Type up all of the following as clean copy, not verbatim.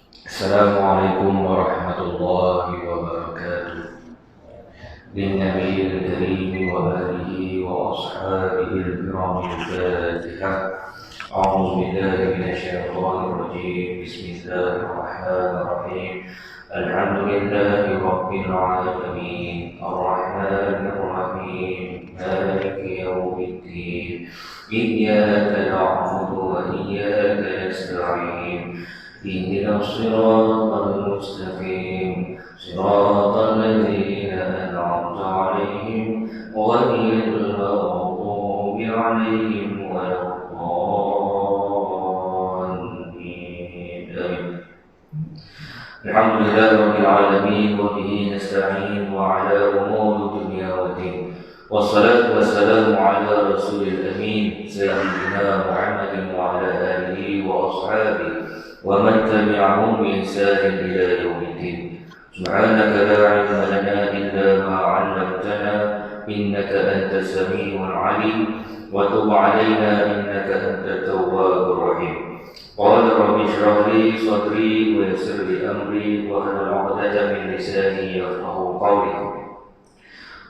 Assalamualaikum warahmatullahi wabarakatuh. للنبي الكريم وآله وأصحابه الكرام الفاتحة. أعوذ بالله من الشيطان الرجيم. بسم الله الرحمن الرحيم. الحمد لله رب العالمين الرحمن الرحيم مالك يوم الدين إياك نعبد وإياك نستعين اهدنا الصراط المستقيم صراط الذين أنعمت عليهم غير المغضوب عليهم ولا الضالين. الحمد لله رب العالمين وبه نستعين وعلى أمور الدنيا والدين والصلاة والسلام على رسول الأمين سيدنا محمد وعلى آله وأصحابه ومن تبعهم بإحسان إلى يوم الدين. سبحانك لا علم لنا إلا ما علمتنا إنك أنت السميع العليم وتب علينا إنك أنت التواب الرحيم. قال رب اشرح لي صدري ويسر لي أمري واحلل عقدة من لساني يفقهوا قولي.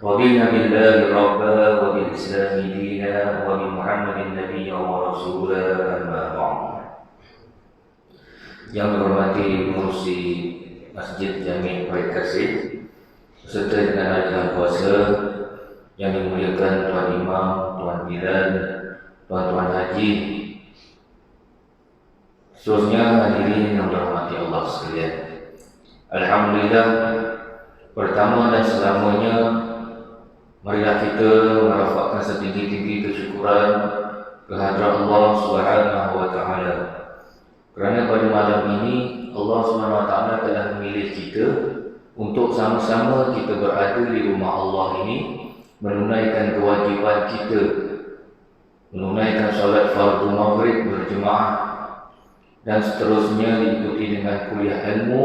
رضينا بالله ربا وبالإسلام دينا وبمحمد نبيا ورسولا أما بعد. Yang dihormati pengurusi Masjid Jami' Baik Kasih beserta dengan ajaran puasa yang dimuliakan Tuan Imam, Tuan Bilal, Tuan-Tuan Haji, seterusnya hadirin yang dirahmati Allah sekalian. Alhamdulillah, pertama dan selamanya marilah kita merafakkan setinggi-tinggi kesyukuran kehadrat Allah Subhanahu wa taala. Kerana pada malam ini Allah SWT telah memilih kita untuk sama-sama kita berada di rumah Allah ini, menunaikan kewajipan kita, menunaikan solat fardu maghrib berjemaah, dan seterusnya diikuti dengan kuliah ilmu.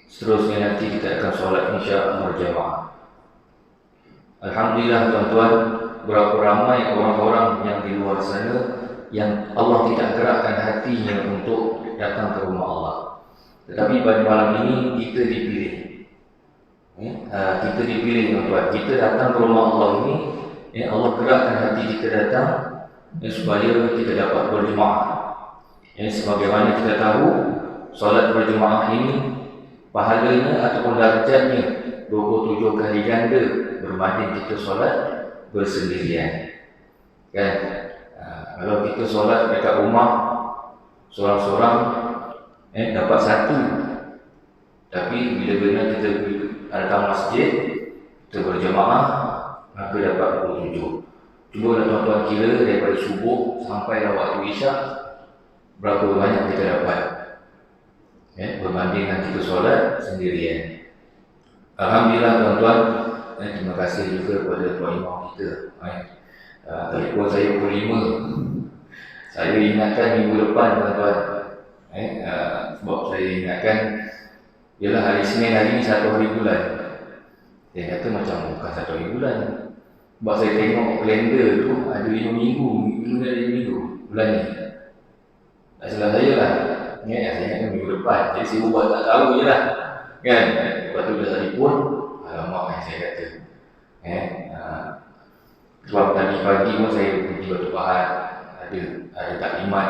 Seterusnya nanti kita akan solat insya-Allah berjemaah. Alhamdulillah tuan-tuan, berapa ramai orang-orang yang di luar sana yang Allah tidak gerakkan hatinya untuk datang ke rumah Allah. Tetapi pada malam ini kita dipilih. Kita dipilih tuan-tuan. Kita datang ke rumah Allah ini, Allah gerakkan hati kita datang supaya kita dapat berjemaah. Sebagaimana kita tahu, solat berjemaah ini pahalanya ataupun darjatnya 27 kali ganda berbanding kita solat bersendirian. Kan? Kalau kita solat dekat rumah seorang-seorang dapat satu, tapi bila kita datang masjid kita berjemaah maka dapat 27. Cuba tuan-tuan kira daripada subuh sampai waktu isyak berapa banyak kita dapat berbanding dengan kita solat sendirian. Alhamdulillah tuan-tuan, terima kasih juga kepada Tuan Imam kita. Telefon saya pukul 5. Saya ingatkan minggu depan tuan-tuan. Sebab saya ingatkan ialah hari Senin hari ini 1 hari bulan. Dia kata macam bukan 1 hari bulan. Sebab saya tengok kalender tu ada 5 minggu. Minggu ada 5 minggu bulan ni. Tak salah saya lah. Saya ingatkan minggu depan. Jadi saya buat tak tahu je lah. Kan? Lepas tu dah telefon, alamak saya kata. Sebab tadi pagi pun saya pergi Batu Pahat, ada taklimat.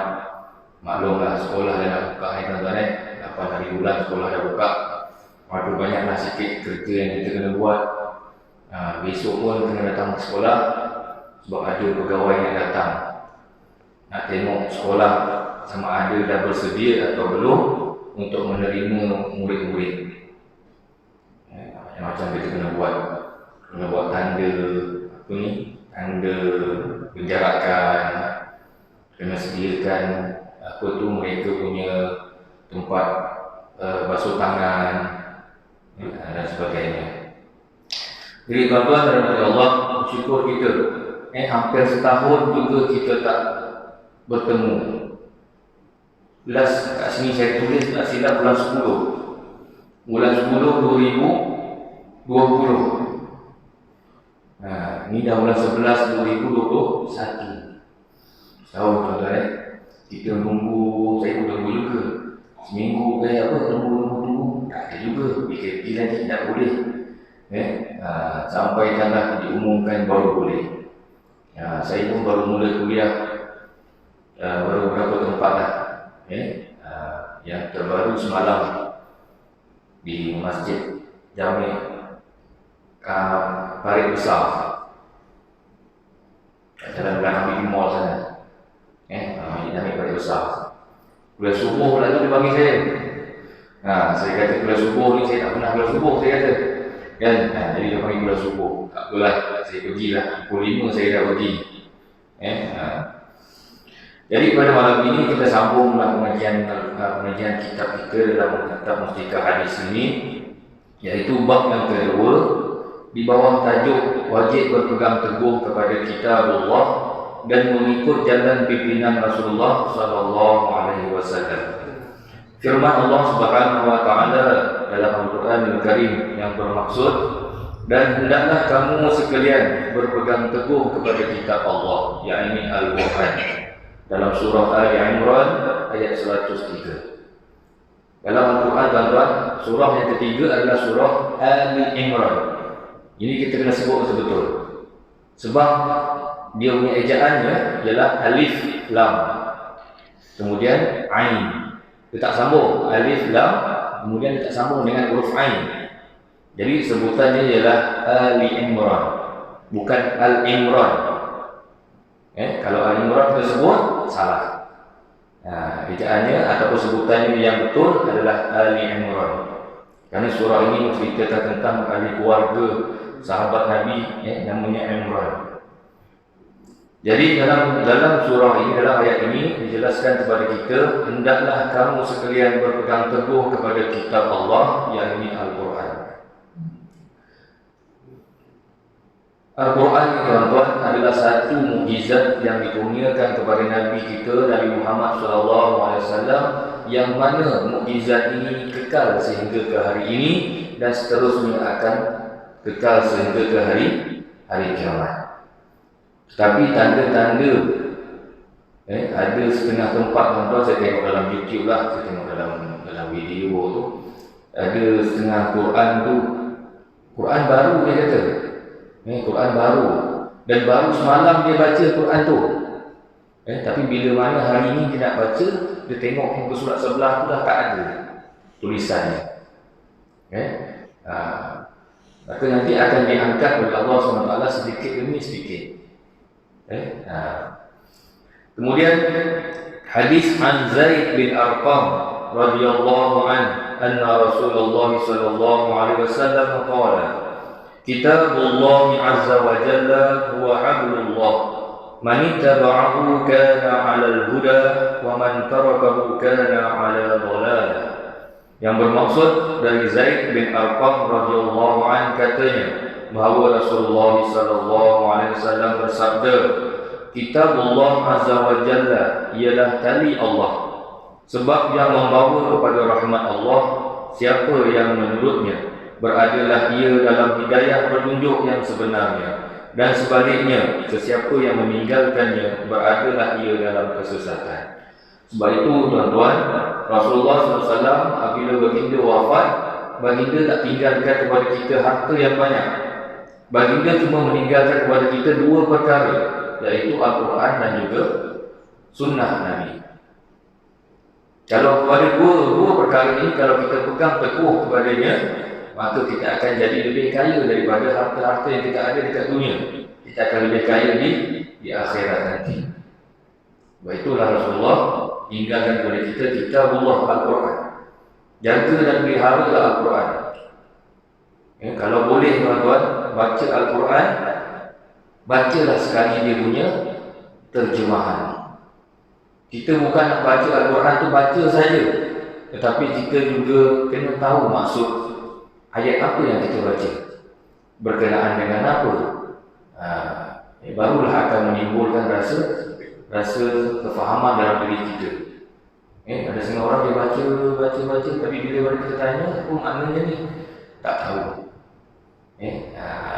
Maklumlah sekolah dah nak buka tuan-tuan 8 hari bulan sekolah dah buka. Ada banyaklah sikit kerja yang kita kena buat. Besok pun kena datang ke sekolah sebab ada pegawai yang datang. Nak tengok sekolah sama ada dah bersedia atau belum untuk menerima murid-murid. Macam-macam kita kena buat. Kena buat tanda tanda penjarakan, kena sediakan mereka punya tempat basuh tangan dan sebagainya. Jadi tuan-tuan dan rahmat Allah, syukur kita hampir setahun juga kita tak bertemu. Last kat sini saya tulis tak silap bulan 10 2020. Ini dah bulan 11 2021. Tahu tuan-tuan kita nunggu, saya pun tunggu juga. seminggu apa lembu tunggu, tak ada juga, PKP lagi tak boleh. Sampaikanlah diumumkan baru boleh. Saya pun baru mula kuliah, baru beberapa tempat lah. Yang terbaru semalam di Masjid Jami' Parit Besar, jalan belakang di mall sana. Jami' Parit Besar. Kuliah subuh lah tu dia panggil saya. Saya kata kuliah subuh ni saya tak pernah kuliah subuh, saya kata. Kan? Jadi dia panggil kuliah subuh. Tak apalah, saya pergilah. Pukul 5 saya dah pergi. Jadi pada malam ini kita sambunglah pengajian kitab kita dalam kitab Mustika Hadis ini, iaitu bab yang kedua di bawah tajuk wajib berpegang teguh kepada kitabullah dan mengikut jalan pimpinan Rasulullah sallallahu alaihi wasallam. Firman Allah Subhanahu wa taala dalam Al-Quran Al-Karim yang bermaksud, dan hendaklah kamu sekalian berpegang teguh kepada kitab Allah, yakni Al-Quran, dalam surah Ali Imran ayat 103. Dalam Al-Quran tuan-tuan, surah yang ketiga adalah surah Ali Imran. Ini kita kena sebut betul-betul, sebab dia punya ejaannya ialah alif lam, kemudian ain. Dia tak sambung alif lam, kemudian dia tak sambung dengan huruf ain. Jadi sebutannya ialah Ali Imran, bukan Al-Imran. Kalau Al-Imran tersebut salah. Ejaannya ataupun sebutannya yang betul adalah Ali Imran. Kerana surah ini menceritakan tentang ahli keluarga sahabat Nabi, namanya Imran. Jadi dalam surah ini, dalam ayat ini dijelaskan kepada kita, hendaklah kamu sekalian berpegang teguh kepada kitab Allah, yakni Al-Quran. Al-Quran, tuan-tuan, adalah satu mukjizat yang dikurniakan kepada Nabi kita, Nabi Muhammad SAW, yang mana mukjizat ini kekal sehingga ke hari ini dan seterusnya akan kekal sehingga ke hari kiamat. Tapi tanda-tanda, ada setengah tempat, tuan-tuan, saya tengok dalam YouTube lah, saya tengok dalam video tu, ada setengah Quran tu, Quran baru dia kata, Quran baru, dan baru semalam dia baca Quran tu. Tapi bila mana hari ini dia nak baca, dia tengok muka surat sebelah tu dah tak ada tulisannya. Maka nanti akan diangkat oleh Allah SWT sedikit demi sedikit. Kemudian hadis an Zaid bin Arqam radhiyallahu anna Rasulullah sallallahu alaihi wasallam qala, kitabullah azza wa jalla huwa hablullah, man ittaba'ahu kana 'alal huda wa man tarakahu kana 'ala dhalalah. Yang bermaksud dari Zaid bin Arqam radhiyallahu anhu katanya bahawa Rasulullah sallallahu alaihi wasallam bersabda, kitabullah azza wa jalla ialah tali Allah, sebab yang membawa kepada rahmat Allah siapa yang menurutnya beradalah ia dalam hidayah petunjuk yang sebenarnya, dan sebaliknya sesiapa yang meninggalkannya beradalah ia dalam kesesatan. Sebab itu tuan-tuan, Rasulullah SAW apabila baginda wafat, baginda tak tinggalkan kepada kita harta yang banyak. Baginda cuma meninggalkan kepada kita dua perkara, iaitu Al-Quran dan juga Sunnah Nabi. Kalau kepada dua perkara ini, kalau kita pegang teguh kepadanya, maka kita akan jadi lebih kaya daripada harta-harta yang kita ada dekat dunia. Kita akan lebih kaya di akhirat nanti. Sebab itulah Rasulullah tinggalkan kepada kita kitabullah Al-Quran. Jaga dan pelihara Al-Quran. Kalau boleh tuan-tuan, baca Al-Quran, bacalah sekali dia punya terjemahan. Kita bukan nak baca Al-Quran tu baca saja, tetapi kita juga kena tahu maksud ayat apa yang kita baca, berkenaan dengan apa. Barulah akan menimbulkan rasa kefahaman dalam diri kita. Ada setengah orang dia baca, tapi bila kita tanya, apa maknanya ni? Tak tahu.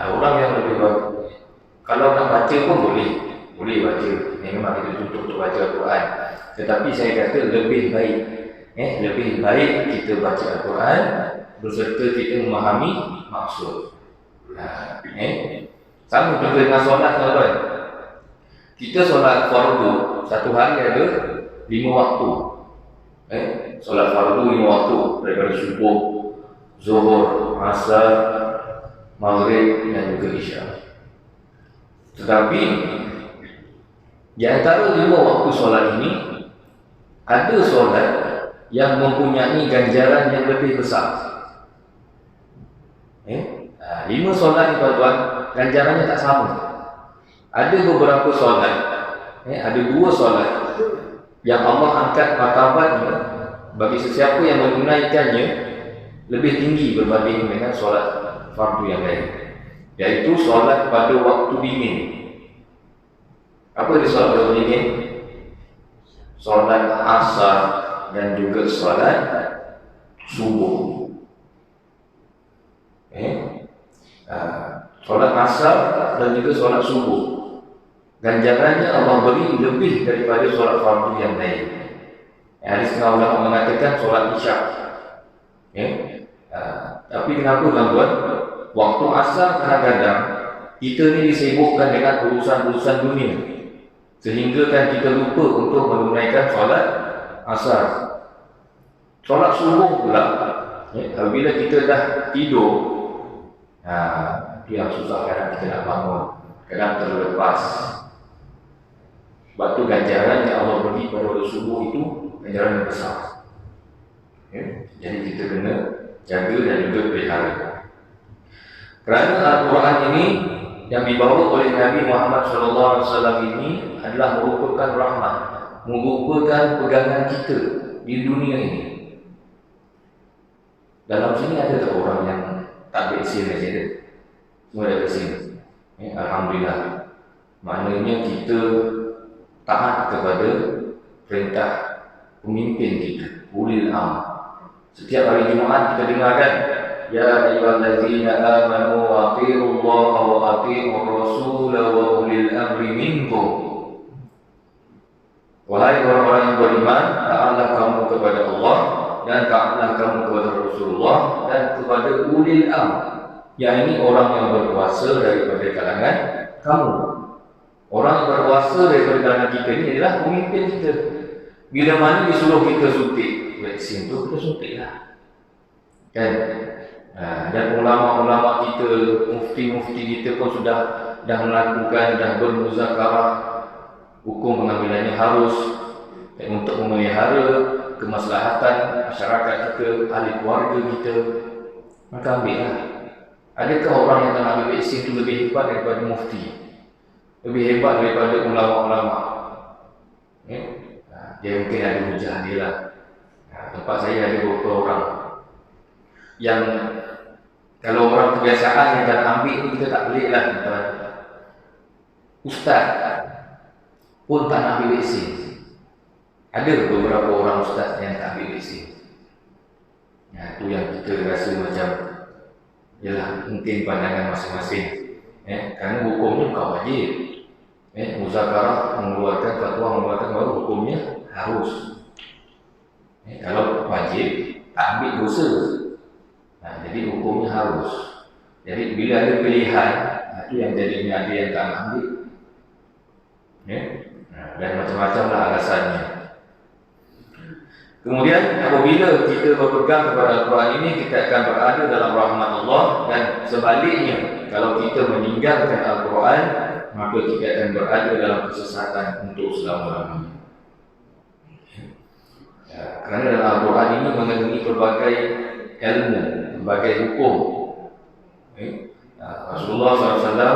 Orang yang lebih bagus, kalau nak baca pun boleh baca. Memang kita tuntut untuk baca Al-Quran. Tetapi saya kata lebih baik Lebih baik kita baca Al-Quran berserta kita memahami maksud. Sama juga dengan solat, tuan-tuan. Kita solat fardu satu hari ada 5 waktu. Solat fardu 5 waktu daripada subuh, zuhur, asar, maghrib dan juga isya. Tetapi di antara 5 waktu solat ini ada solat yang mempunyai ganjaran yang lebih besar. 5 solat ni, tuan-tuan, ganjarannya tak sama. Ada beberapa solat, ada 2 solat yang Allah angkat martabatnya bagi sesiapa yang menunaikannya lebih tinggi berbanding dengan solat fardu yang lain, iaitu solat pada waktu dingin. Apa dia solat pada waktu dingin? Solat asar dan juga solat subuh. Solat asar dan juga solat subuh, ganjarannya Allah beri lebih daripada solat fardu yang lain. Hadis setengah ulama mengatakan solat isyak. Tapi kenapa, tuan-tuan? Waktu asar kadang-kadang kita ni disibukkan dengan urusan-urusan dunia, sehingga kan kita lupa untuk menunaikan solat asar. Solat subuh pula, apabila kita dah tidur, itu yang susah, kadang kita nak bangun, kadang terlepas. Sebab tu ganjaran yang Allah beri pada waktu subuh itu ganjaran yang besar. Jadi kita kena jaga dan juga pelihara. Kerana Al-Quran ini yang dibawa oleh Nabi Muhammad SAW ini adalah merupakan rahmat, merupakan pegangan kita di dunia ini. Dalam sini ada tak orang yang tak bersin saja? Semua ada bersin. Alhamdulillah. Maknanya kita taat kepada perintah pemimpin kita, ulil amr. Setiap hari Jumaat kita dengarkan, ya ayyuhallazina amanu atiiullaha wa atiiur rasula wa ulil amri minkum. Wahai orang-orang yang beriman, taatlah kamu kepada Allah dan taatlah kamu kepada Rasulullah dan kepada ulil amr. Yang ini orang yang berkuasa daripada kalangan kamu. Orang yang berkuasa daripada kalangan kita ini adalah pemimpin kita. Bila mana disuruh kita suntik vaksin tu, kita suntiklah, kan? Dan ulama-ulama kita, mufti-mufti kita pun sudah melakukan, dah bermuzakarah hukum pengambilannya harus untuk memelihara kemaslahatan masyarakat kita, ahli keluarga kita. Maka ambillah. Adakah orang yang nak ambil vaksin itu lebih hebat daripada mufti? Lebih hebat daripada ulama-ulama? Dia mungkin ada hujah dia lah. Tempat saya ada beberapa orang yang kalau orang kebiasaan yang dah ambil ni kita tak pelik lah, tuan. Ustaz pun tak nak ambil vaksin. Ada beberapa orang ustaz yang tak ambil vaksin. Itu yang kita rasa macam, yalah, mungkin pandangan masing-masing. Kerana hukumnya bukan wajib. Muzakarah mengeluarkan fatwa, mengeluarkan baru hukumnya harus. Kalau wajib, tak ambil dosa. Jadi hukumnya harus. Jadi bila ada pilihan, itu yang jadinya ada yang tak nak ambil. Dan macam-macam lah alasannya. Kemudian apabila kita berpegang kepada Al-Quran ini, kita akan berada dalam rahmat Allah. Dan sebaliknya, kalau kita meninggalkan Al-Quran, maka kita akan berada dalam kesesatan untuk selama-lamanya. Kerana dalam Al-Quran ini mengandungi pelbagai ilmu, pelbagai hukum. Rasulullah SAW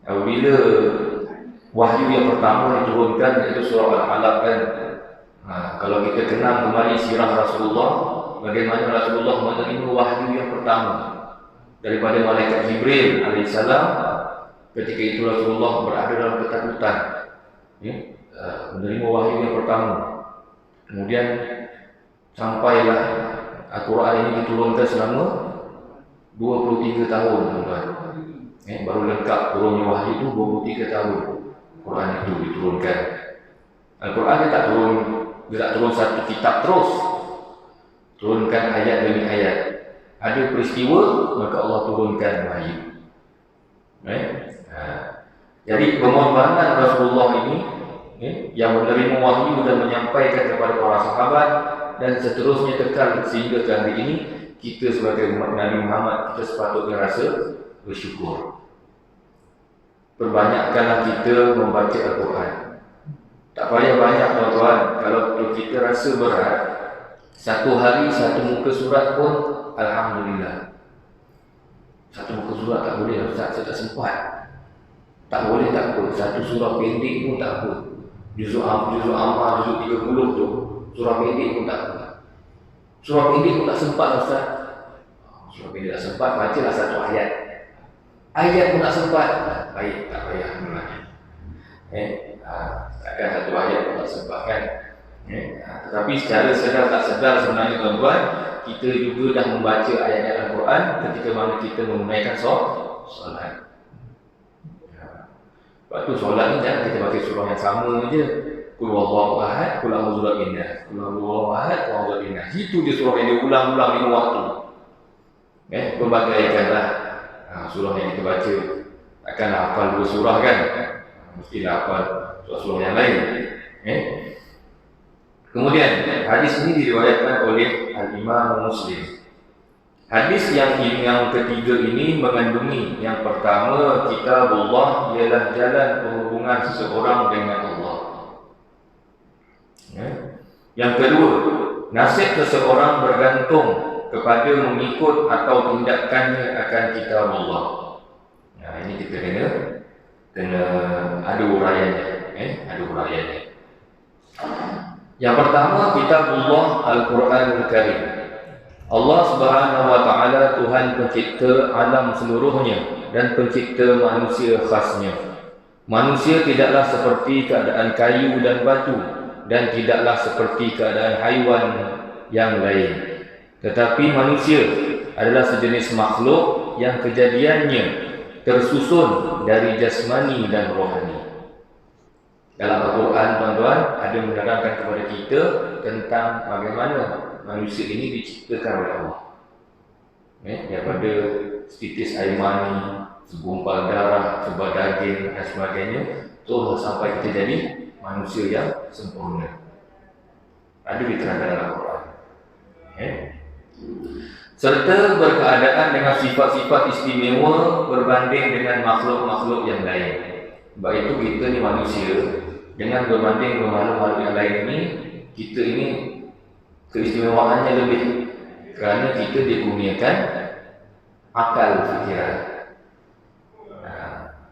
apabila wahyu yang pertama diturunkan, iaitu surah Al-Alaq, kan? Kalau kita kenal kembali sirah Rasulullah, bagaimana Rasulullah menerima wahyu yang pertama daripada malaikat Jibril alaihissalam. Ketika itu Rasulullah berada dalam ketakutan, menerima wahyu yang pertama. Kemudian sampailah Al-Quran ini diturunkan selama 23 tahun, tuan-tuan. Baru lengkap turunnya wahyu itu 23 tahun Quran itu diturunkan. Al-Quran dia tak turun Dia tak turun satu kitab terus. Turunkan ayat demi ayat. Ada peristiwa, maka Allah turunkan wahyu. Jadi pengorbanan Rasulullah ini yang menerima wahyu dan menyampaikan kepada para sahabat dan seterusnya kekal sehingga ke hari ini, kita sebagai umat Nabi Muhammad, kita sepatutnya rasa bersyukur. Perbanyakkanlah kita membaca Al-Quran. Tak payah banyak tuan-tuan. Kalau kita rasa berat, satu hari satu muka surat pun Alhamdulillah. Satu muka surat tak boleh, Ustaz, saya tak sempat. Tak boleh, tak apa. Satu surah pendek pun tak apa. Juzuk Ammar, juzuk 30 tu, surah pendek pun tak apa. Surah pendek pun tak sempat, Ustaz. Surah pendek tak sempat, bacalah satu ayat. Ayat pun tak sempat. Baik, tak payah. Takkan satu ayat pun tak sempat kan. Tetapi secara sedar tak sedar sebenarnya tuan-tuan, kita juga dah membaca ayat-ayat Al-Quran ketika mana kita menunaikan solat. Lepas tu solat ni jangan kita baca surah yang sama je. Qul huwallahu ahad, qul a'udzu birabbin nas. Qul huwallahu ahad, qul a'udzu birabbin nas. Itu je surah yang diulang-ulang 5 waktu. Perbagaikanlah surah yang kita baca. Takkanlah hafal 2 surah kan? Mestilah hafal surah-surah yang lain. Kemudian hadis ini diriwayatkan oleh Al-Imam Muslim. Hadis yang ketiga ini mengandungi yang pertama, kitabullah ialah jalan penghubungan seseorang dengan Allah. Yang kedua, nasib seseorang bergantung kepada mengikut atau tindakannya akan kitabullah. Ini kita kena ada uraiannya. Ada uraiannya. Yang pertama, kitabullah Al-Quranul Karim. Allah Subhanahu wa taala Tuhan pencipta alam seluruhnya dan pencipta manusia khasnya. Manusia tidaklah seperti keadaan kayu dan batu dan tidaklah seperti keadaan haiwan yang lain. Tetapi manusia adalah sejenis makhluk yang kejadiannya tersusun dari jasmani dan rohani. Dalam Al-Quran tuan-tuan ada menerangkan kepada kita tentang bagaimana manusia ini diciptakan oleh Allah. Daripada setitis air mani, segumpal darah, sebuah daging dan sebagainya, terus sampai kita jadi manusia yang sempurna. Ada diterangkan dalam Al-Quran. Serta berkeadaan dengan sifat-sifat istimewa berbanding dengan makhluk-makhluk yang lain. Sebab itu kita ni manusia, dengan berbanding dengan makhluk-makhluk yang lain ini, kita ini keistimewaannya lebih kerana kita dikurniakan akal fikiran.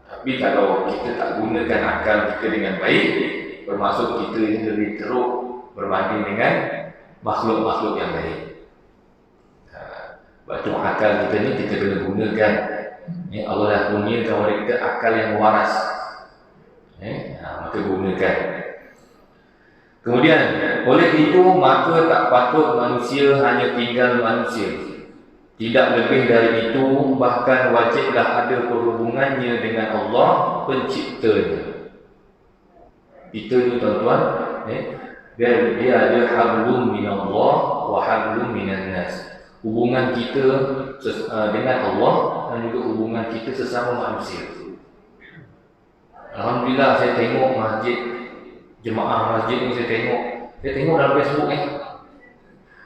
Tapi kalau kita tak gunakan akal kita dengan baik, bermaksud kita ini lebih teruk berbanding dengan makhluk-makhluk yang lain. Sebab itu akal kita ni kita kena gunakan. Allah dah kurniakan kepada kita akal yang waras. Maka gunakan. Kemudian, oleh itu maka tak patut manusia hanya tinggal manusia. Tidak lebih dari itu, bahkan wajiblah ada perhubungannya dengan Allah penciptanya. Kita ni tuan-tuan, dia ada hablum minallah wa hablum minan nas. Hubungan kita dengan Allah dan juga hubungan kita sesama manusia. Alhamdulillah saya tengok masjid, jemaah masjid ni saya tengok dalam Facebook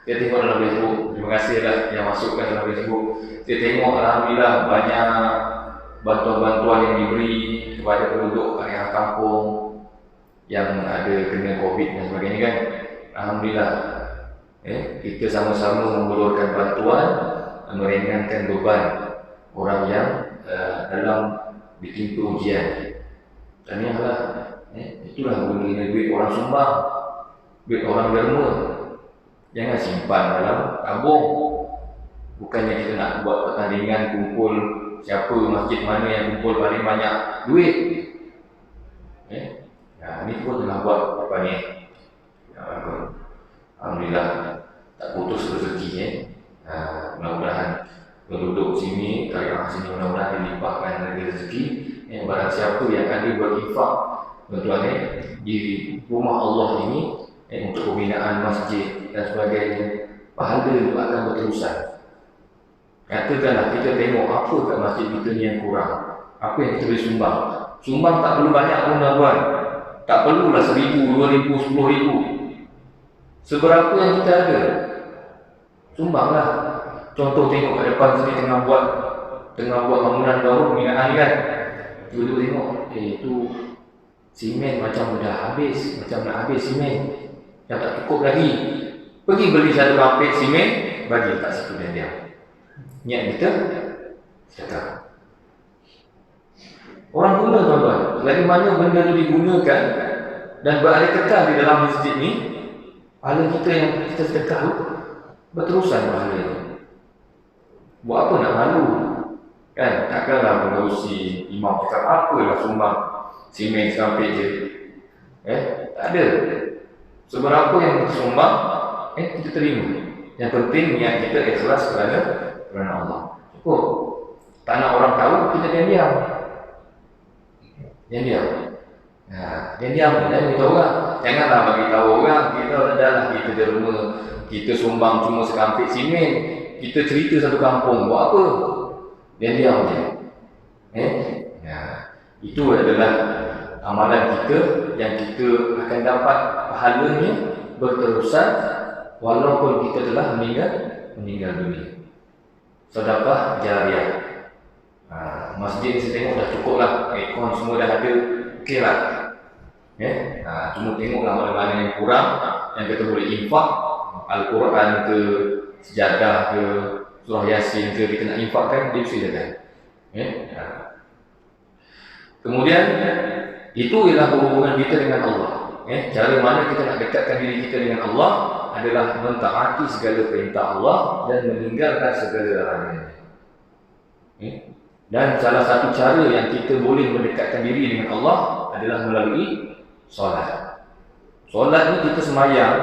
Saya tengok dalam Facebook. Terima kasihlah yang masukkan dalam Facebook. Saya tengok alhamdulillah banyak bantuan-bantuan yang diberi kepada penduduk area kampung yang ada kena Covid dan sebagainya kan. Alhamdulillah. Kita sama-sama mengeluarkan bantuan meringankan beban orang yang dalam ditimpa ujian. Tahniahlah. Itulah gunanya duit orang sumbang, duit orang derma. Jangan simpan dalam tabung. Bukannya kita nak buat pertandingan kumpul siapa masjid mana yang kumpul paling banyak duit. Ini pun tengah buat apa ni? Alhamdulillah tak putus rezeki. Mudah-mudahan penduduk sini, karyawan sini mudah-mudahan dilimpahkan rezeki. Barang siapa yang ada berinfak tuan-tuan di rumah Allah ini, untuk pembinaan masjid dan sebagainya, pahala itu akan berterusan. Katakanlah kita tengok apa kat masjid kita ni yang kurang, apa yang kita boleh sumbang. Sumbang tak perlu banyak pun tuan-tuan, tak perlulah 1,000, 2,000, 10,000. Seberapa yang kita ada, sumbanglah. Contoh tengok kat depan sini tengah buat bangunan baru pembinaan kan. Dulu tengok, itu simen macam dah habis, macam nak habis simen, dah tak cukup lagi. Pergi beli satu kapit simen, bagi kat situ dan dia. Niat kita sedekah. Orang guna tuan-tuan, selagi mana benda itu digunakan dan berada kekal di dalam masjid ni, pahala kita yang kita sedekah tu berterusan pahala itu. Buat apa nak malu? Kan, takkanlah mengurusi imam cakap apalah sumbang simen sampai je. Tak ada. Seberapa yang kita sumbang, kita terima. Yang penting niat kita ikhlas kerana Allah. Cukup. Tak nak orang tahu, kita diam-diam. Diam-diam. Diam-diam, jangan beritahu orang. Janganlah bagi tahu orang, kita adalah kita derma, kita sumbang cuma sekampit simen, kita cerita satu kampung, buat apa? Diam-diam je. Itu adalah amalan kita yang kita akan dapat pahalanya berterusan walaupun kita telah meninggal dunia. Sedekah jariah. Masjid ni saya tengok dah cukup lah, aircon semua dah ada, okey lah. Cuma tengoklah mana-mana yang kurang, yang kita boleh infak, Al-Quran ke, sejadah ke, surah Yasin ke, kita nak infakkan, dia silakan. Kemudian itu ialah hubungan kita dengan Allah. Cara mana kita nak dekatkan diri kita dengan Allah adalah mentaati segala perintah Allah dan meninggalkan segala larangannya. Dan salah satu cara yang kita boleh mendekatkan diri dengan Allah adalah melalui solat. Solat ni kita semayang,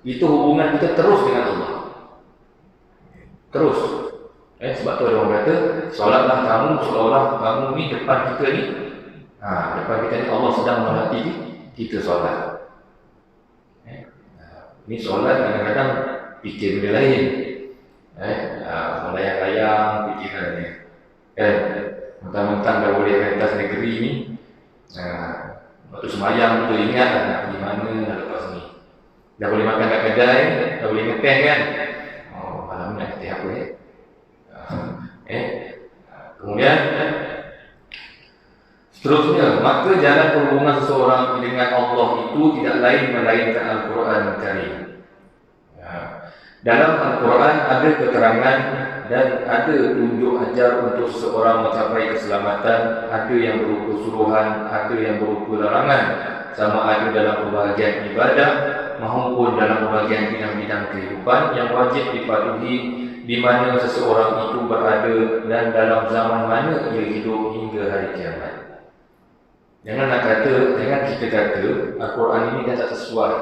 itu hubungan kita terus dengan Allah. Terus. Sebab tu ada orang kata, solatlah kamu seolah kamu ni depan kita ni. Depan kita ni Allah sedang memerhati kita solat. Ni solat kadang-kadang fikir benda lain. Melayang-layang fikirannya. Mentang-mentang dah boleh rentas negeri ni. Waktu semayang tu ingat nak pergi mana lepas ni. Dah boleh makan kat kedai, dah boleh ngeteh kan. Malam ni nak ngeteh apa kemudian seterusnya, maka jalan perhubungan seseorang dengan Allah itu tidak lain melainkan Al-Quran Karim. Dalam Al-Quran ada keterangan dan ada tunjuk ajar untuk seseorang mencapai keselamatan. Ada yang berupa suruhan, ada yang berupa larangan, sama ada dalam pembahagian ibadah maupun dalam pembahagian bidang-bidang kehidupan yang wajib dipatuhi di mana seseorang itu berada dan dalam zaman mana ia hidup hingga hari kiamat. Jangan kita kata Al-Quran ini dah tak sesuai.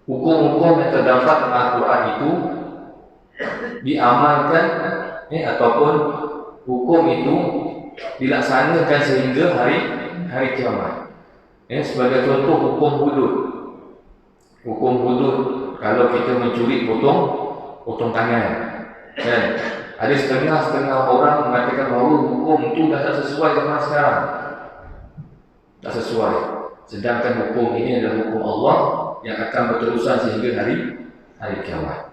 Hukum-hukum yang terdapat dalam Al-Quran itu diamalkan ataupun hukum itu dilaksanakan sehingga hari kiamat. Sebagai contoh, hukum hudud. Hukum hudud, kalau kita mencuri potong tangan. Ada setengah orang mengatakan bahawa hukum itu dah tak sesuai zaman sekarang. Tak sesuai. Sedangkan hukum ini adalah hukum Allah yang akan berterusan sehingga hari kiamat.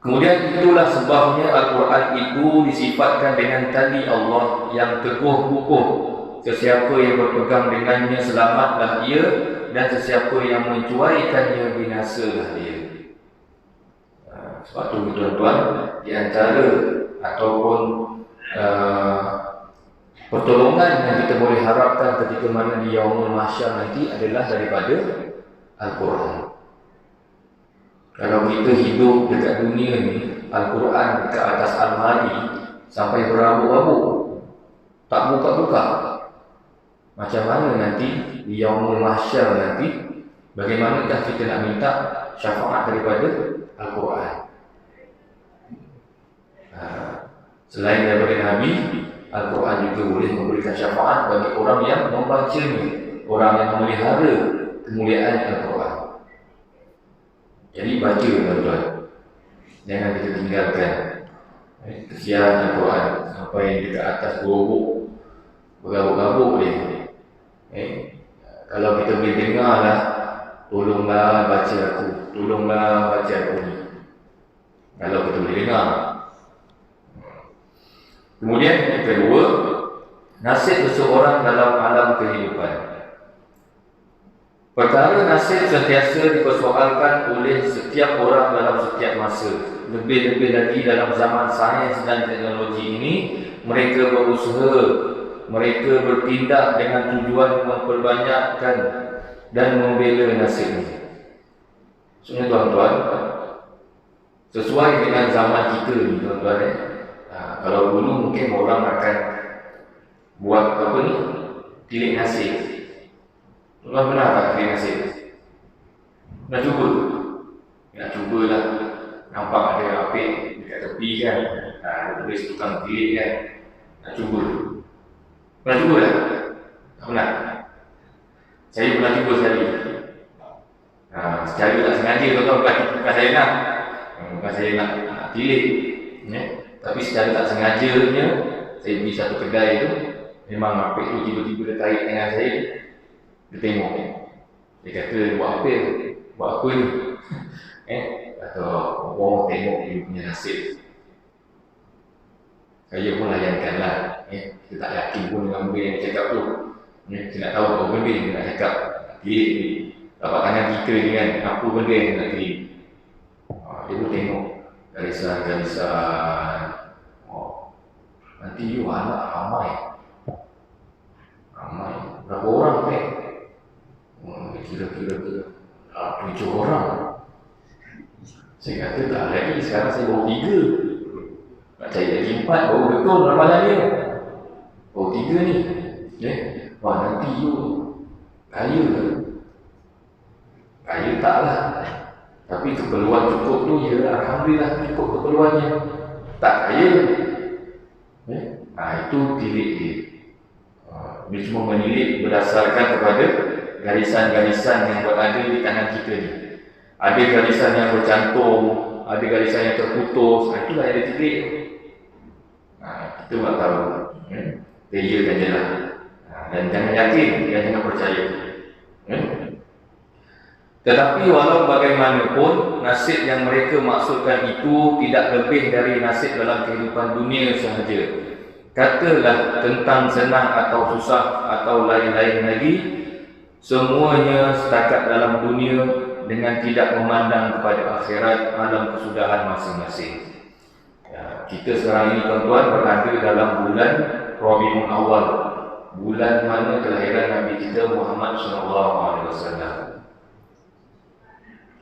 Kemudian itulah sebabnya Al-Quran itu disifatkan dengan tali Allah yang teguh kukuh. Sesiapa yang berpegang dengannya selamatlah ia, dan sesiapa yang mencuaikannya binasalah dia. Sebab itu tuan-tuan, di antara ataupun pertolongan yang kita boleh harapkan ketika mana di Yaumul Mahsyar nanti adalah daripada Al-Quran. Kalau kita hidup dekat dunia ni, Al-Quran dekat atas almari sampai berabuk-abuk, tak buka-buka, macam mana nanti di Yaumul Mahsyar nanti, bagaimanakah kita nak minta syafaat daripada Al-Quran? Selain daripada Nabi, Al-Quran juga boleh memberikan syafaat bagi orang yang membacanya. orang yang memelihara kemuliaan Al-Quran. Jadi baca tuan-tuan, jangan kita tinggalkan kesian Al-Quran sampai dekat atas berobok, bergabuk-gabuk dia. Kalau kita boleh dengar lah, tolonglah baca aku, tolonglah baca aku ni. Kalau kita boleh dengar. Kemudian yang kedua, nasib seseorang dalam alam kehidupan. Perkara nasib sentiasa dipersoalkan oleh setiap orang dalam setiap masa. Lebih-lebih lagi dalam zaman sains dan teknologi ini, mereka berusaha, mereka bertindak dengan tujuan memperbanyakkan dan membela nasib ini. Sebenarnya tuan-tuan, sesuai dengan zaman kita ni tuan-tuan, kalau dulu mungkin orang akan buat apa ni, tilik nasib. Tuan benar tak tilik nasib? Nak cuba? Nak cubalah. Nampak ada apik dekat tepi kan, ada tulis tukang tilik kan. Nak cuba? Pernah cuba tak? Tak pernah? Saya pernah cuba sekali. Secara tak sengaja tuan-tuan, bukan saya nak. Bukan saya nak tilik, tapi secara tak sengajanya, saya pergi satu kedai tu, memang apik tu tiba-tiba dia tarik tangan saya, dia tengok. Dia kata, buat apa? Buat apa ni? Atau orang tengok dia punya nasib. Saya pun layankan lah. Kita tak yakin pun dengan benda yang dia cakap tu. Kita nak tahu apa benda yang dia nak cakap. Tilik ni, tapak tangan kita ni kan, apa benda yang dia nak tilik. Dia pun tengok garisan-garisan. Nanti you anak ramai. Berapa orang ni? Kira-kira 7 orang. Saya kata tak lagi, sekarang saya bawa 3. Nak cari lagi 4, baru betul ramalan dia. Baru 3 ni. Wah, nanti you kaya ke? Kaya taklah. Tapi keperluan cukup tu, ya alhamdulillah cukup keperluannya. Tak kaya. Itu tilik dia. Dia cuma menilik berdasarkan kepada garisan-garisan yang berada di tangan kita ni. Ada garisan yang bercantum, ada garisan yang terputus, itulah yang dia tilik. Kita tak tahu. Pejakan je lah. Dan jangan yakin, jangan percaya. Tetapi walau bagaimanapun, nasib yang mereka maksudkan itu tidak lebih dari nasib dalam kehidupan dunia sahaja. Katalah tentang senang atau susah atau lain-lain lagi, semuanya setakat dalam dunia dengan tidak memandang kepada akhirat alam kesudahan masing-masing. Kita sekarang ini tuan-tuan berada dalam bulan Rabiul Awal, bulan mana kelahiran Nabi kita Muhammad SAW.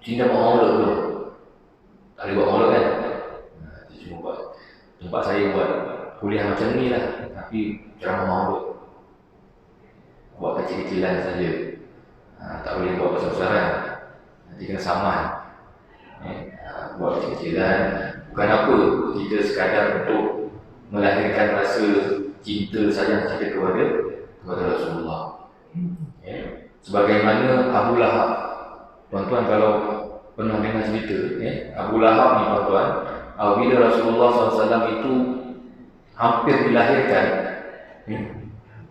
Cinta buat maulud tu. Tak boleh buat maulud kan? Dia cuma buat. Tempat saya buat kuliah macam ni lah, tapi ceramah maulud. Buat kecil-kecilan saja. Tak boleh buat besar-besaran. Nanti kena saman. Buat kecil-kecilan. Bukan apa, kita sekadar untuk melahirkan rasa cinta sayang kita kepada Rasulullah. Sebagaimana Abu Lahab. Tuan-tuan kalau pernah dengar cerita, Abu Lahab ni tuan-tuan, bila Rasulullah SAW itu hampir dilahirkan,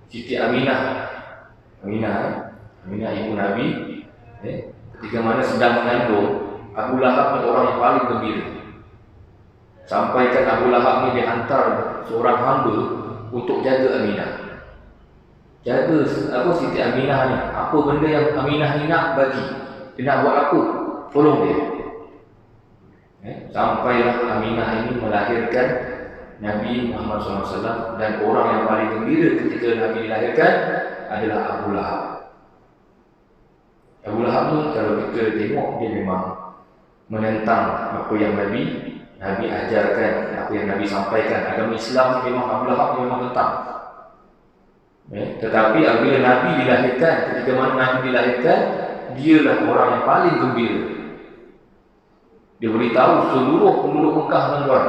Siti Aminah ibu Nabi, ketika mana sedang mengandung, Abu Lahab ni orang yang paling gembira. Sampaikan Abu Lahab ni dihantar seorang hamba untuk jaga Aminah. Jaga apa Siti Aminah ni, apa benda yang Aminah ni nak bagi. Dia nak buat apa? Tolong dia. Sampailah Aminah ini melahirkan Nabi Muhammad SAW, dan orang yang paling gembira ketika Nabi dilahirkan adalah Abu Lahab. Abu Lahab ni kalau kita tengok, dia memang menentang apa yang Nabi ajarkan, apa yang Nabi sampaikan. Agama Islam ni memang Abu Lahab ni memang tentang. Tetapi apabila Nabi dilahirkan, ketika mana Nabi dilahirkan, dialah orang yang paling gembira. Dia beritahu seluruh penduduk Mekah tuan-tuan,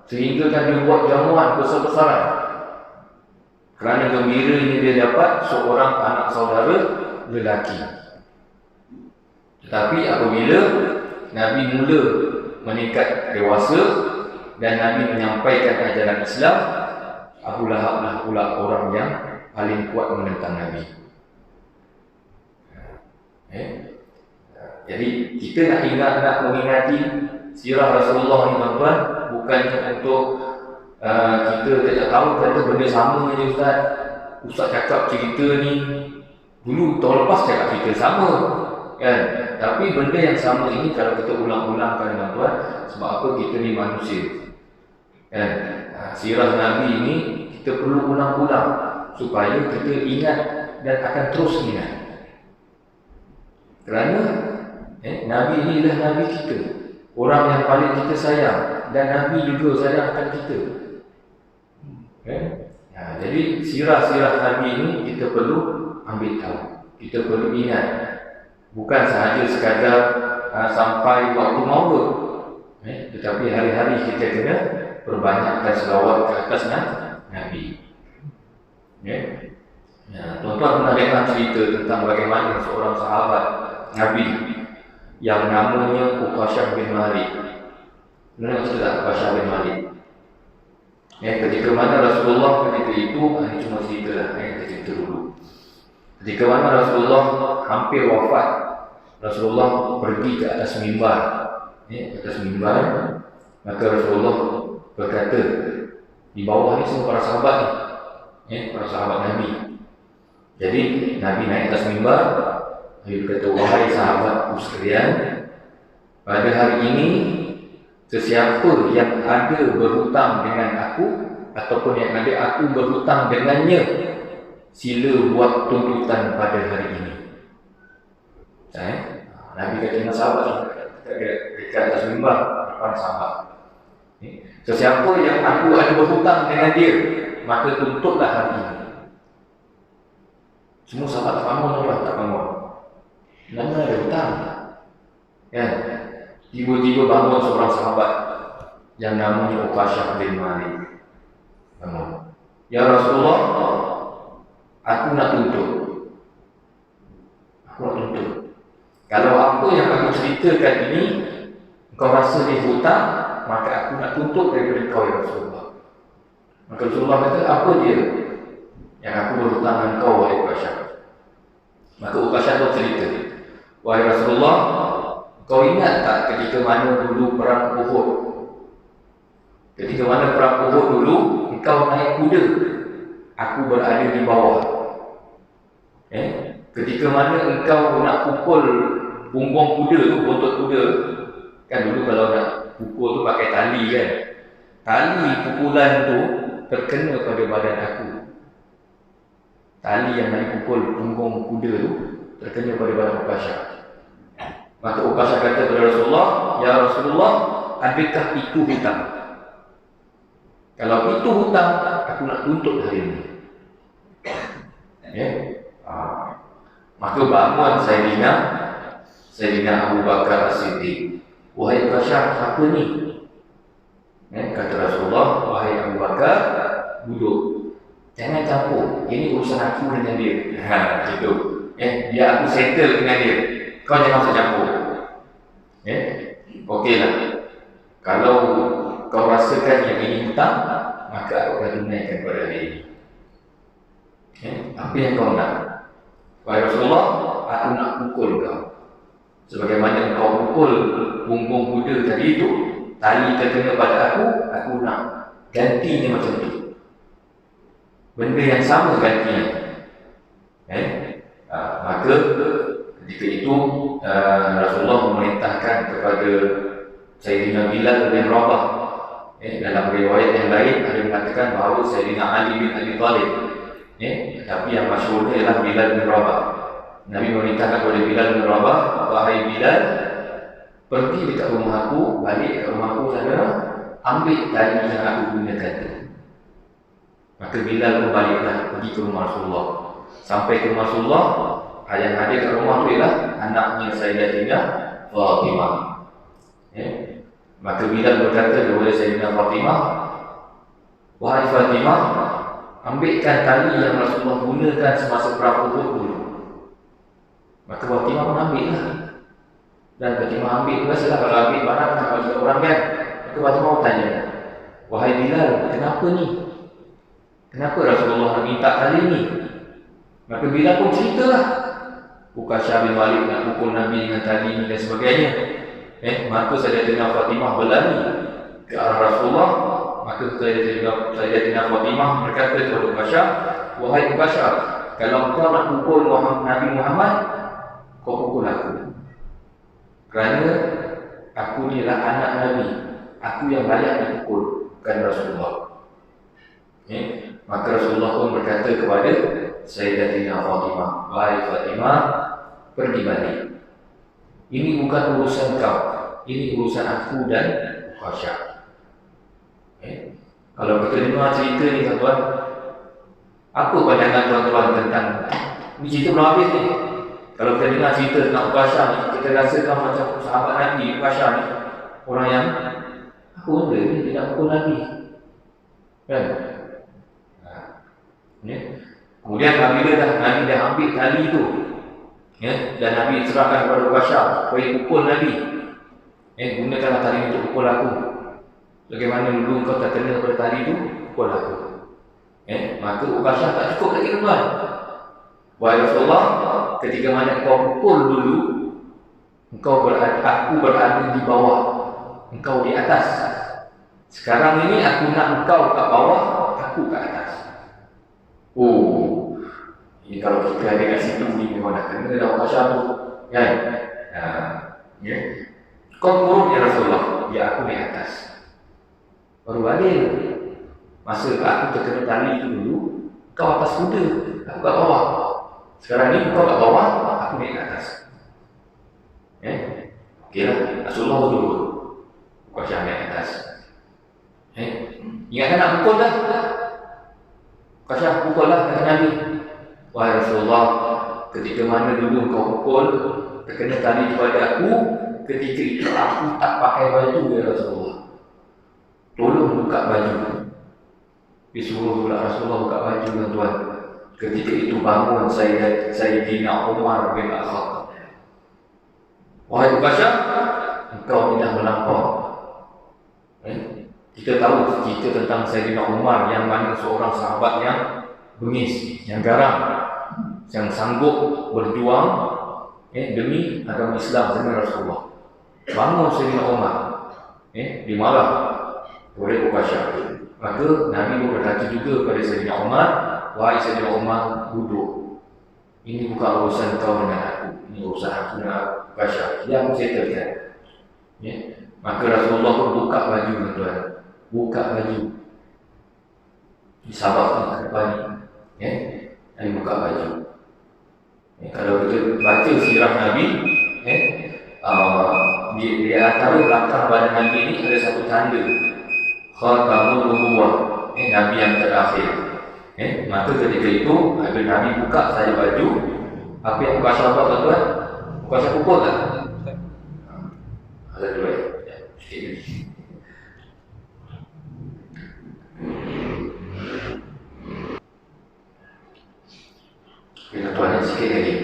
sehingga kan dia buat jamuan besar-besaran. Kerana gembiranya dia dapat seorang anak saudara lelaki. Tetapi apabila Nabi mula meningkat dewasa dan Nabi menyampaikan ajaran Islam, Abu Lahab lah pula orang yang paling kuat menentang Nabi. Jadi kita nak mengingati sirah Rasulullah ni tuan-tuan, bukannya untuk kita tak tahu kata benda sama je Ustaz. Ustaz cakap cerita ni dulu tahun lepas cakap cerita sama kan. Tapi benda yang sama ini kalau kita ulang-ulangkan tuan-tuan, sebab apa? Kita ni manusia kan. Sirah Nabi ini kita perlu ulang-ulang supaya kita ingat dan akan terus ingat. Kerana Nabi ini adalah Nabi kita, orang yang paling kita sayang, dan Nabi juga sayangkan kita. Jadi sirah-sirah Nabi ini kita perlu ambil tahu, kita perlu ingat. Bukan sahaja sekadar sampai waktu maulud, tetapi hari-hari kita kena perbanyakkan selawat ke atas Nabi. Tuan-tuan pernah dengar cerita tentang bagaimana seorang sahabat Nabi yang namanya Uqashah bin Malik. Benar tak cerita Uqashah bin Malik? Ketika mana Rasulullah ketika itu, ini cuma cerita lah, kita cerita dulu. Ketika mana Rasulullah hampir wafat, Rasulullah pergi ke atas mimbar, maka Rasulullah berkata, di bawah ni semua para sahabat ni, para sahabat Nabi. Jadi Nabi naik atas mimbar, Nabi berkata, wahai sahabatku sekalian, pada hari ini sesiapa yang ada berhutang dengan aku ataupun yang ada aku berhutang dengannya, sila buat tuntutan pada hari ini. Nabi kata dengan sahabat dekat atas mimbar depan sahabat, sesiapa yang aku ada berhutang dengan dia, maka tuntutlah hari ini. Semua sahabat tak bangun, tak bangun. Nama ada hutang kan? Tiba-tiba bangun seorang sahabat yang namanya Uqashah bin Malik. Bangun, ya Rasulullah, aku nak tuntut. Kalau apa yang aku ceritakan ini kau rasa dia hutang, maka aku nak tuntut daripada kau, ya Rasulullah. Maka Rasulullah kata, apa dia yang aku berhutang dengan kau, wahai Uqashah? Maka Uqashah pun cerita, wahai Rasulullah, kau ingat tak ketika mana dulu perang Uhud? Ketika mana perang Uhud dulu, engkau naik kuda, aku berada di bawah. Ketika mana engkau nak pukul punggung kuda tu, bontot kuda, kan dulu kalau nak pukul tu pakai tali kan. Tali pukulan tu terkena pada badan aku. Tali yang nak pukul punggung kuda tu terkena pada badan Uqashah. Maka Uqashah kata kepada Rasulullah, ya Rasulullah, adakah itu hutang? Kalau itu hutang, aku nak tuntut hari ini. Maka bangun Sayyidina Abu Bakar As-Siddiq. Wahai Uqashah, apa ni? Kata Rasulullah, wahai Abu Bakar, duduk, jangan campur, ini urusan aku dengan dia. Gitu. Biar aku settle dengan dia, kau jangan usah campur. Okeylah. Kalau kau rasakan yang ini hutang, maka aku akan tunaikan pada hari ini. Apa yang kau nak? Wahai Rasulullah, aku nak pukul kau. Sebagaimana kau pukul punggung kuda tadi itu, tali terkena pada aku nak gantinya macam itu. Benda yang sama gantinya. Maka ketika itu Rasulullah memerintahkan kepada Sayyidina Bilal bin Rabah. Dalam riwayat yang lain ada mengatakan bahawa Sayyidina Ali bin Abi Thalib. Tapi yang masyhurnya ialah Bilal bin Rabah. Nabi memerintahkan kepada Bilal bin Rabah, wahai Bilal, pergi dekat rumahku, balik dekat rumahku sana, ambil tali yang aku gunakan tu. Maka Bilal pun baliklah pergi ke rumah Rasulullah. Sampai ke rumah Rasulullah, yang ada kat rumah tu ialah anaknya Sayyidatina Fatimah. Maka Bilal berkata kepada Sayyidatina Fatimah, wahai Fatimah, ambilkan tali yang Rasulullah gunakan semasa perang Uhud dulu. Maka Fatimah pun ambil lah. Dan Fatimah ambil, biasalah kalau ambil barang nak bagi orang kan. Maka Fatimah pun tanya, wahai Bilal, kenapa ni? Kenapa Rasulullah minta tali ni? Maka Bilal pun ceritalah. Uqasyah bin Walid nak pukul Nabi dengan tali ni dan sebagainya. Maka Sayyidatina Fatimah berlari ke arah Rasulullah. Maka Sayyidatina Fatimah berkata kepada Uqasyah, wahai Uqasyah, kalau kau nak pukul Nabi Muhammad, kau pukul aku. Kerana aku ni adalah anak Nabi, aku yang layak dipukul, bukan Rasulullah. Maka Rasulullah pun berkata kepada Sayyidatina Fatimah, wahai Fatimah, pergi balik. Ini bukan urusan kau, ini urusan aku dan Uqasyah. Kalau kita dengar cerita ni tuan-tuan, apa pandangan tuan-tuan tentang ni? Cerita belum habis ni. Kalau kita dengar cerita tentang Uqasyah ni, kita rasakan macam sahabat Nabi Uqasyah ni orang yang apa benda ni, dia nak pukul Nabi kan? Kemudian apabila Nabi dah ambil tali tu, dan Nabi serahkan kepada Uqasyah supaya pukul Nabi, gunakanlah tali untuk pukul aku. Bagaimana dulu kau tak kena pada tali tu, pukul aku. Maka Uqasyah tak cukup lagi tuan. Wahai Rasulullah, ketika mana kau pukul dulu, aku berada di bawah, engkau di atas. Sekarang ini aku nak engkau kat bawah, aku kat atas. Ini kalau kita ada kat situ ni memang nak kena dah Uqasyah tu kan? Kau turun ya Rasulullah, ya aku di atas. Baru balik. Masa aku terkena tali itu dulu, kau atas kuda, aku kat bawah. Sekarang ni kau kat bawah, aku naik ke atas. Okeylah, Rasulullah turun, Uqasyah naik ke atas. Ingatkan nak pukul dah. Uqasyah pukul lah kata Nabi. Wahai Rasulullah, ketika mana dulu kau pukul, terkena tali kepada aku, ketika itu aku tak pakai baju ya Rasulullah. Tolong buka baju. Disuruh pula Rasulullah buka baju tuan-tuan. Ketika itu bangun Sayyidina Umar bin Al-Khattab. Wahai Uqasyah, engkau ni dah melampau. Kita tahu cerita tentang Sayyidina Umar yang mana seorang sahabat yang bengis, yang garang, yang sanggup berjuang demi agama Islam dengan Rasulullah. Bangun Sayyidina Umar, dimarah oleh Uqasyah. Maka Nabi pun berkata juga kepada Sayyidina Umar, wahai Sayyidina Umar, duduk. Ini bukan urusan kau dengan aku, ini urusan aku dengan Uqasyah. Dia aku settlekan. Maka Rasulullah pun buka baju tuan-tuan. Buka baju. Sahabat ni kat depan ni. Nabi buka baju. Kalau kita baca sirah Nabi, di antara belakang badan Nabi ni ada satu tanda. Khatamul Nubuwah, Nabi yang terakhir. Maka ketika itu Nabi buka saja baju. Apa yang Uqasyah buat tuan-tuan? Uqasyah pukul tak? Ada dua sikit lagi. Tuan-tuan sikit lagi.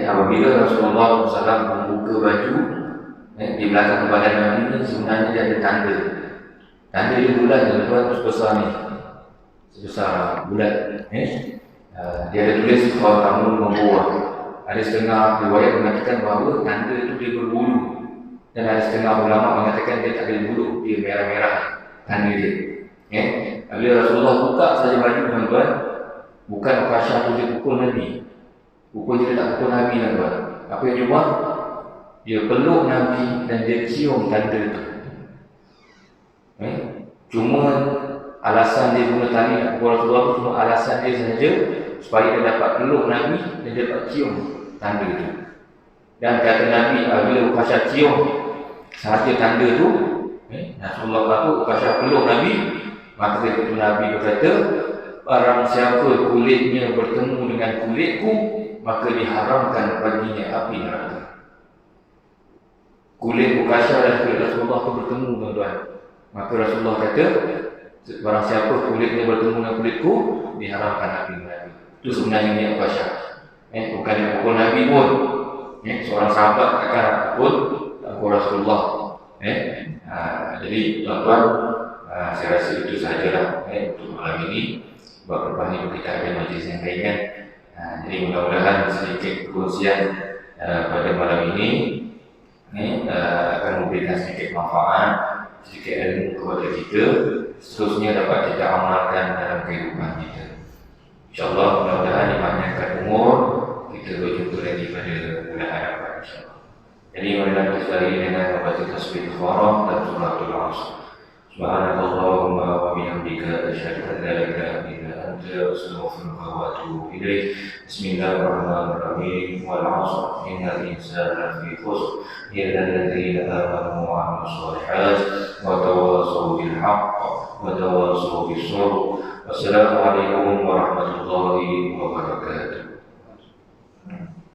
Apabila Rasulullah SAW membuka baju di belakang badan Nabi ni, sebenarnya dia ada tanda. Tanda dia bulat tuan-tuan, sebesar ni, sebesar bulat. Dia ada tulis Khatamul Nubuwah. Ada setengah riwayat mengatakan bahawa tanda itu dia berbulu, dan ada setengah ulama mengatakan dia tak ada bulu, dia merah-merah tanda dia. Bila Rasulullah buka saja baju tuan-tuan, bukan Uqasyah tu dia pukul Nabi. Pukul dia tak pukul Nabi tuan-tuan. Apa yang dia buat? Dia peluk Nabi dan dia cium tanda itu. Cuma alasan dia guna tali nak pukul Rasulullah itu cuma alasan dia sahaja supaya dia dapat peluk Nabi dan dia dapat cium tanda itu. Dan kata Nabi, bila Uqasyah cium sahaja tanda itu, Rasulullah kata Uqasyah peluk Nabi, maka ketika itu Nabi berkata, barang siapa kulitnya bertemu dengan kulitku, maka diharamkan baginya api neraka. Kulit Uqasyah dan kulit Rasulullah itu bertemu tuan-tuan. Maka Rasulullah kata, barang siapa kulitnya bertemu dengan kulitku, diharamkan Nabi. Itu sebenarnya niat basyar. Bukan yang pukul Nabi pun. Seorang sahabat akan pukul Rasulullah. Jadi tuan-tuan, saya rasa itu sahajalah untuk malam ini. Sebab lepas ini kita ada majlis yang lain kan. Jadi mudah-mudahan sedikit perkongsian pada malam ini akan memberikan sedikit manfaat, sedikit ilmu kepada kita, seterusnya dapat kita amalkan dalam kehidupan kita. InsyaAllah mudah-mudahan dipanjangkan umur, kita berjumpa lagi pada bulan hadapan insyaAllah. Jadi marilah kita sekali dengan membaca tasbih Al-Farah dan suratul Asr. Subhanallahumma wa bihamdika asyhadu an la ilaha illa anta astaghfiruka wa atubu ilaik. Bismillahirrahmanirrahim. Wal 'asr innal insana lafi khusr illa alladziina aamanu wa 'amilus shalihaat wa tawassaw bil haqq wa tawassaw bis sabr. Wassalamu alaikum warahmatullahi wabarakatuh.